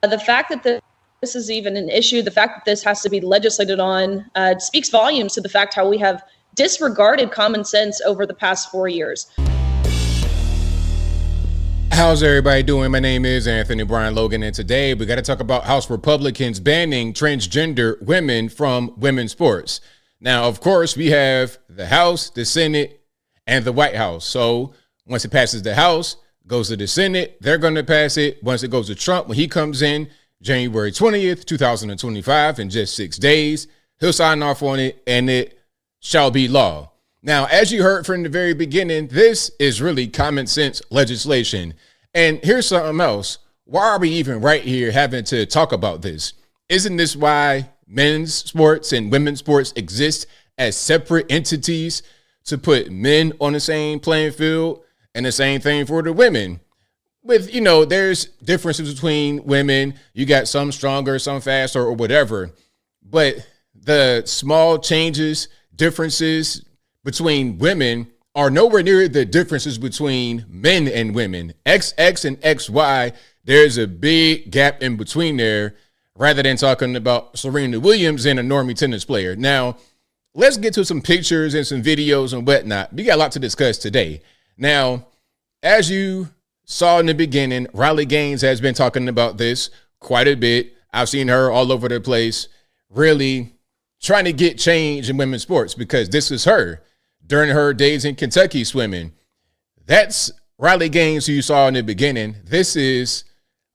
The fact that this is even an issue, the fact that this has to be legislated on, speaks volumes to the fact how we have disregarded common sense over the past 4 years. How's everybody doing? My name is Anthony Brian Logan, and today we got to talk about House Republicans banning transgender women from women's sports. Now, of course, we have the House, the Senate, and the White House. So once it passes the House, goes to the Senate, they're going to pass it. Once it goes to Trump, when he comes in January 20th, 2025, in just 6 days, he'll sign off on it, and it shall be law. Now, as you heard from the very beginning, this is really common sense legislation. And here's something else. Why are we even right here having to talk about this? Isn't this why men's sports and women's sports exist as separate entities, to put men on the same playing field, and the same thing for the women? With, there's differences between women. You got some stronger, some faster, or whatever. But the small changes, differences between women are nowhere near the differences between men and women. XX and XY, there's a big gap in between there, rather than talking about Serena Williams and a normie tennis player. Now, let's get to some pictures and some videos and whatnot. We got a lot to discuss today. Now, as you saw in the beginning, Riley Gaines has been talking about this quite a bit. I've seen her all over the place, really trying to get change in women's sports, because this is her during her days in Kentucky swimming. That's Riley Gaines, who you saw in the beginning. This is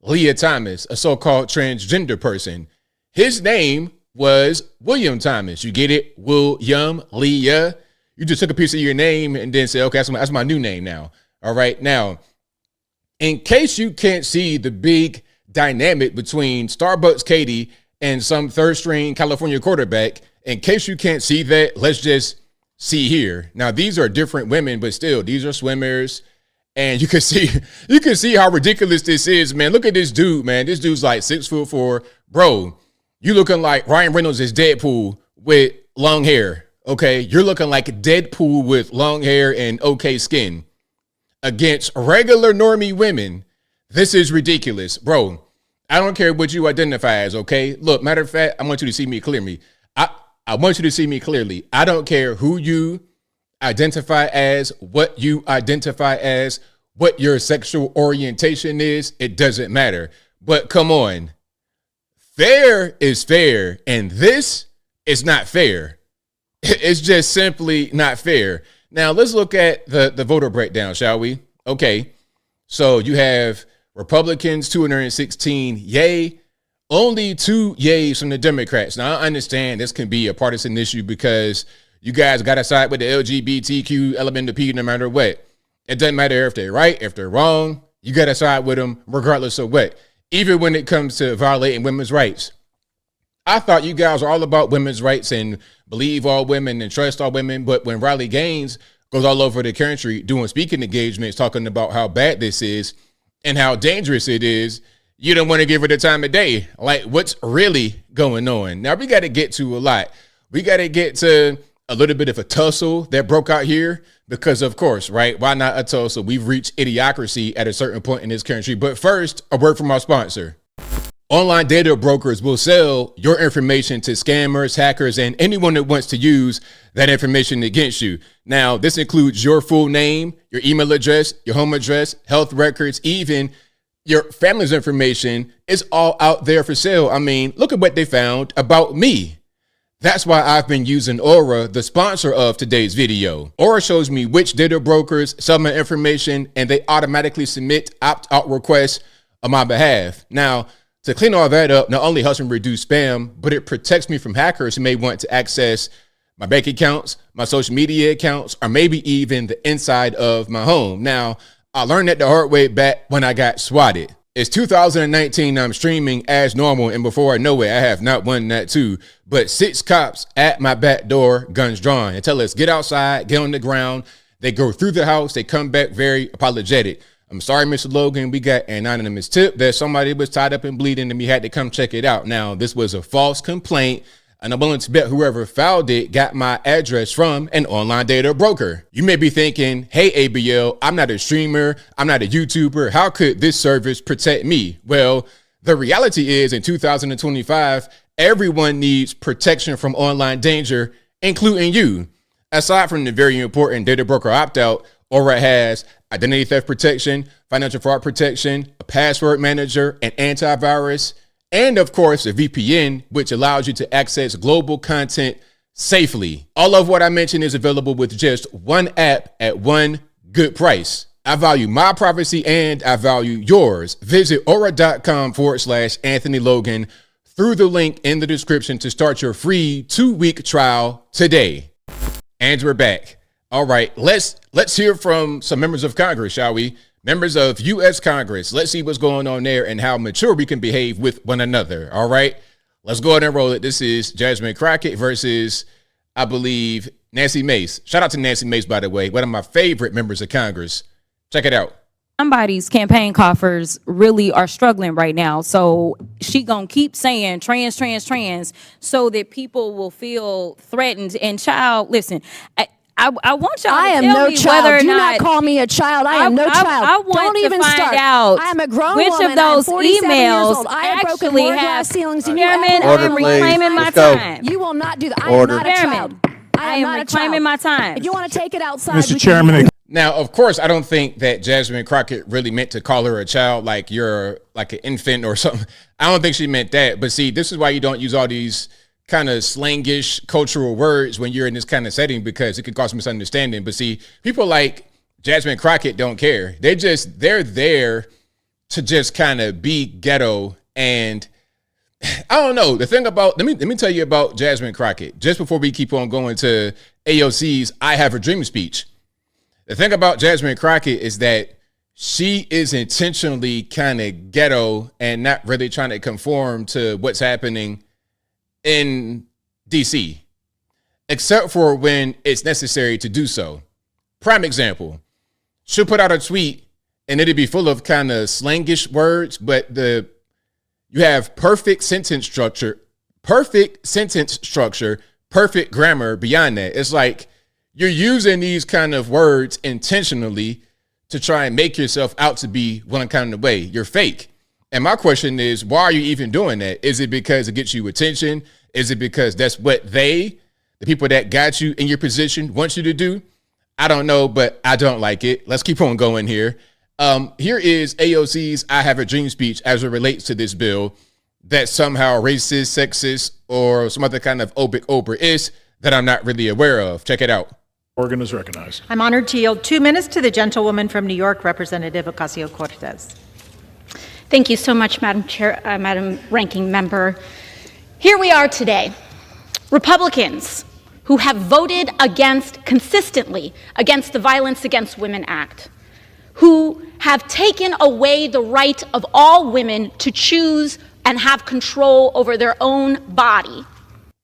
Lia Thomas, a so-called transgender person. His name was William Thomas. You get it? William, Leah. You just took a piece of your name and then said, okay, that's my new name now. All right. Now, in case you can't see the big dynamic between Starbucks Katie and some third string California quarterback, in case you can't see that, let's just see here. Now, these are different women, but still, these are swimmers. And you can see how ridiculous this is, man. Look at this dude, man. This dude's like 6'4". Bro, you looking like Ryan Reynolds is Deadpool with long hair. Okay, you're looking like Deadpool with long hair and okay skin against regular normie women. This is ridiculous, bro. I don't care what you identify as, okay? Look, matter of fact, I want you to see me clearly. I want you to see me clearly. I don't care who you identify as, what you identify as, what your sexual orientation is. It doesn't matter. But come on. Fair is fair, and this is not fair. It's just simply not fair. Now, let's look at the voter breakdown, shall we? Okay, so you have Republicans, 216 yay, only 2 yays from the Democrats. Now, I understand this can be a partisan issue because you guys got to side with the LGBTQ element of P no matter what. It doesn't matter if they're right, if they're wrong. You got to side with them regardless of what. Even when it comes to violating women's rights. I thought you guys are all about women's rights and believe all women and trust all women. But when Riley Gaines goes all over the country doing speaking engagements, talking about how bad this is and how dangerous it is, you don't want to give her the time of day. Like, what's really going on? Now, we got to get to a lot. We got to get to a little bit of a tussle that broke out here because, of course, right? Why not a tussle? We've reached idiocracy at a certain point in this country. But first, a word from our sponsor. Online data brokers will sell your information to scammers, hackers, and anyone that wants to use that information against you. Now, this includes your full name, your email address, your home address, health records, even your family's information is all out there for sale. I mean, look at what they found about me. That's why I've been using Aura, the sponsor of today's video. Aura shows me which data brokers sell my information, and they automatically submit opt-out requests on my behalf. Now, to clean all that up, not only helps me reduce spam, but it protects me from hackers who may want to access my bank accounts, my social media accounts, or maybe even the inside of my home. Now, I learned that the hard way back when I got swatted. It's 2019, I'm streaming as normal, and before I know it, I have not won that too. But 6 cops at my back door, guns drawn, and tell us, get outside, get on the ground. They go through the house, they come back very apologetic. I'm sorry, Mr. Logan, we got an anonymous tip that somebody was tied up and bleeding and we had to come check it out. Now, this was a false complaint, and I'm willing to bet whoever filed it got my address from an online data broker. You may be thinking, hey, ABL, I'm not a streamer, I'm not a YouTuber. How could this service protect me? Well, The reality is in 2025, everyone needs protection from online danger, including you. Aside from the very important data broker opt-out, Aura has identity theft protection, financial fraud protection, a password manager, an antivirus, and of course, a VPN, which allows you to access global content safely. All of what I mentioned is available with just one app at one good price. I value my privacy and I value yours. Visit aura.com/Anthony Logan through the link in the description to start your free 2-week trial today. And we're back. All right, let's hear from some members of Congress, shall we? Members of U.S. Congress. Let's see what's going on there and how mature we can behave with one another. All right, let's go ahead and roll it. This is Jasmine Crockett versus, I believe, Nancy Mace. Shout out to Nancy Mace, by the way, one of my favorite members of Congress. Check it out. Somebody's campaign coffers really are struggling right now. So she gonna keep saying trans, trans, trans so that people will feel threatened. And child, listen, I want y'all to I am tell no me child. whether or Do not call me a child. I am no child. I want Don't to even find start. out I am a grown which woman. of those I am 47 years emails old. I have broken actually more have. glass ceilings than you Chairman, ever I will. am reclaiming my Let's go. time. You will not do that. I Order. am not a child. Chairman, I am not a reclaiming child. my time. If you want to take it outside, Mr. we can Chairman, do it. Now, of course, I don't think that Jasmine Crockett really meant to call her a child, like you're like an infant or something. I don't think she meant that. But see, this is why you don't use all these kind of slangish cultural words when you're in this kind of setting, because it could cause misunderstanding. But see, people like Jasmine Crockett don't care. They're there to just kind of be ghetto. And I don't know. The thing about, let me tell you about Jasmine Crockett, just before we keep on going to AOC's I Have a Dream speech. The thing about Jasmine Crockett is that she is intentionally kind of ghetto and not really trying to conform to what's happening in DC, except for when it's necessary to do so. Prime example, she'll put out a tweet and it'll be full of kind of slangish words, but you have perfect sentence structure, perfect grammar beyond that. It's like you're using these kind of words intentionally to try and make yourself out to be one kind of way. You're fake. And my question is, why are you even doing that? Is it because it gets you attention? Is it because that's what the people that got you in your position, want you to do? I don't know, but I don't like it. Let's keep on going here. Here is AOC's I Have a Dream speech as it relates to this bill that's somehow racist, sexist, or some other kind of obic over is that I'm not really aware of. Check it out. Organ is recognized. I'm honored to yield 2 minutes to the gentlewoman from New York, Representative Ocasio-Cortez. Thank you so much, Madam Chair, Madam Ranking Member. Here we are today, Republicans who have voted consistently against the Violence Against Women Act, who have taken away the right of all women to choose and have control over their own body.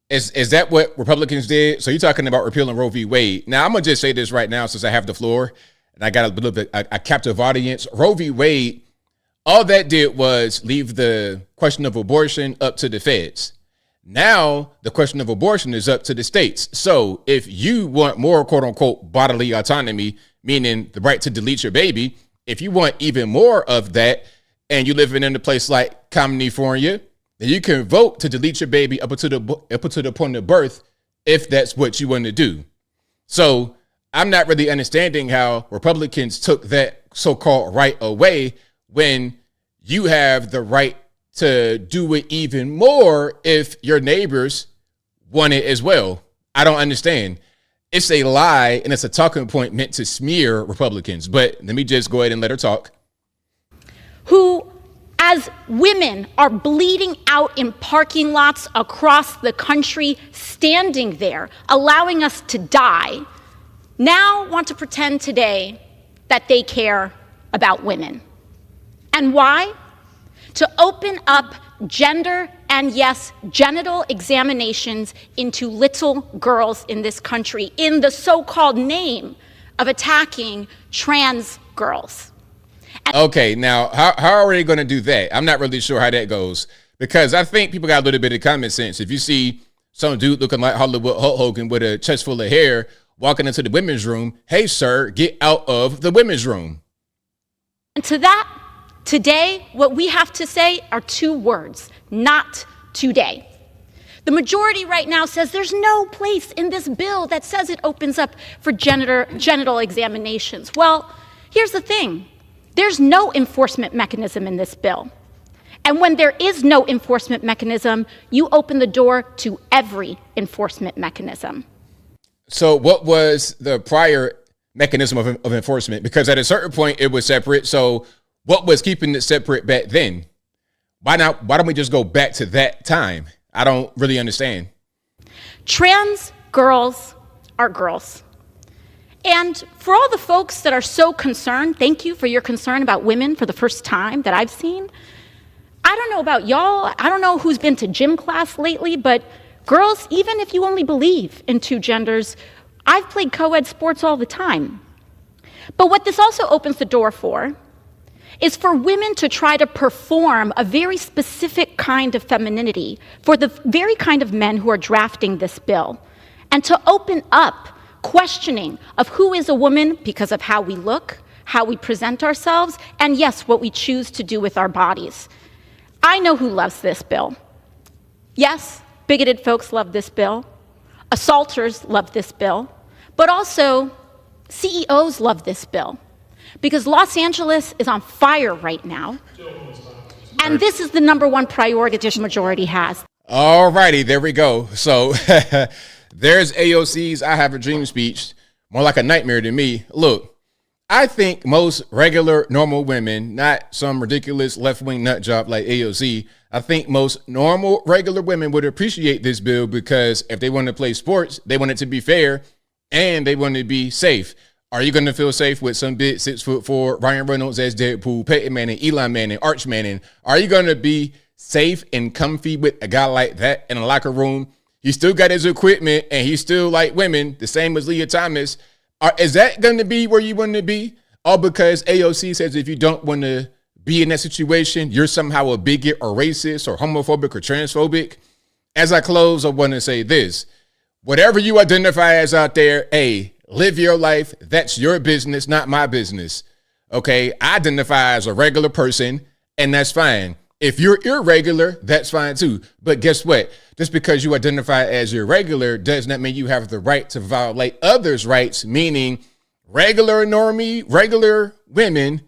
Is that what Republicans did? So you're talking about repealing Roe v. Wade. Now, I'm going to just say this right now since I have the floor and I got a little bit a captive audience. Roe v. Wade, all that did was leave the question of abortion up to the feds. Now, the question of abortion is up to the states. So if you want more, quote unquote, bodily autonomy, meaning the right to delete your baby, if you want even more of that and you living in a place like California, then you can vote to delete your baby up to the point of birth if that's what you want to do. So I'm not really understanding how Republicans took that so-called right away when you have the right to do it even more if your neighbors want it as well. I don't understand. It's a lie and it's a talking point meant to smear Republicans. But let me just go ahead and let her talk. Who, as women are bleeding out in parking lots across the country, standing there, allowing us to die, now want to pretend today that they care about women. And why? To open up gender and, yes, genital examinations into little girls in this country in the so-called name of attacking trans girls. Okay, now, how are they going to do that? I'm not really sure how that goes, because I think people got a little bit of common sense. If you see some dude looking like Hollywood Hulk Hogan with a chest full of hair walking into the women's room, hey, sir, get out of the women's room. And to Today, what we have to say are two words: not today. The majority right now says there's no place in this bill that says it opens up for genital examinations. Well, here's the thing. There's no enforcement mechanism in this bill. And when there is no enforcement mechanism, you open the door to every enforcement mechanism. So what was the prior mechanism of enforcement? Because at a certain point it was separate. So what was keeping it separate back then? Why don't we just go back to that time? I don't really understand. Trans girls are girls. And for all the folks that are so concerned, thank you for your concern about women for the first time that I've seen. I don't know about y'all. I don't know who's been to gym class lately, but girls, even if you only believe in two genders, I've played co-ed sports all the time. But what this also opens the door for is for women to try to perform a very specific kind of femininity for the very kind of men who are drafting this bill, and to open up questioning of who is a woman because of how we look, how we present ourselves, and yes, what we choose to do with our bodies. I know who loves this bill. Yes, bigoted folks love this bill. Assaulters love this bill. But also, CEOs love this bill. Because Los Angeles is on fire right now. And this is the number one priority this majority has. All righty, there we go. So there's AOC's I Have a Dream speech, more like a nightmare to me. Look, I think most regular, normal women, not some ridiculous left-wing nut job like AOC, I think most normal, regular women would appreciate this bill because if they want to play sports, they want it to be fair and they want to be safe. Are you going to feel safe with some big 6'4" Ryan Reynolds as Deadpool, Peyton Manning, Eli Manning, Arch Manning? Are you going to be safe and comfy with a guy like that in a locker room? He still got his equipment and he's still like women, the same as Leah Thomas. Is that going to be where you want to be? All because AOC says if you don't want to be in that situation, you're somehow a bigot or racist or homophobic or transphobic. As I close, I want to say this. Whatever you identify as out there, hey, live your life. That's your business, not my business. Okay, I identify as a regular person, and that's fine. If you're irregular, that's fine too. But guess what? Just because you identify as irregular does not mean you have the right to violate others' rights, meaning regular normie, regular women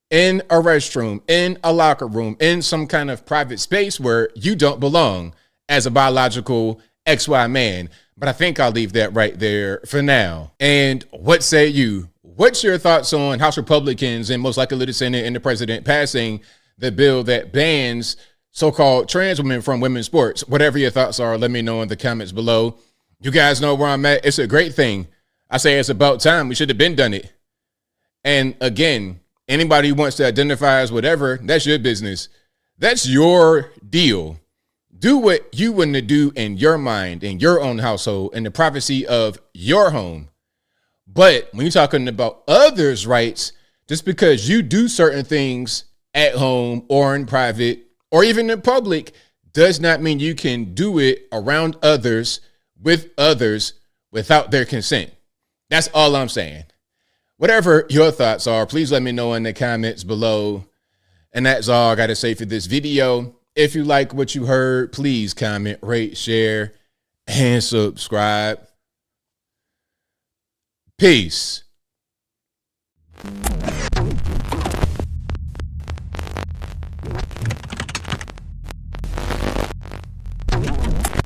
in a restroom, in a locker room, in some kind of private space where you don't belong as a biological XY man. But I think I'll leave that right there for now. And what say you? What's your thoughts on House Republicans and most likely the Senate and the president passing the bill that bans so-called trans women from women's sports? Whatever your thoughts are, let me know in the comments below. You guys know where I'm at. It's a great thing. I say it's about time. We should have been done it. And again, anybody who wants to identify as whatever, that's your business. That's your deal. Do what you want to do in your mind, in your own household, in the privacy of your home. But when you're talking about others' rights, just because you do certain things at home or in private or even in public does not mean you can do it around others with others without their consent. That's all I'm saying. Whatever your thoughts are, please let me know in the comments below. And that's all I got to say for this video. If you like what you heard, please comment, rate, share, and subscribe. Peace.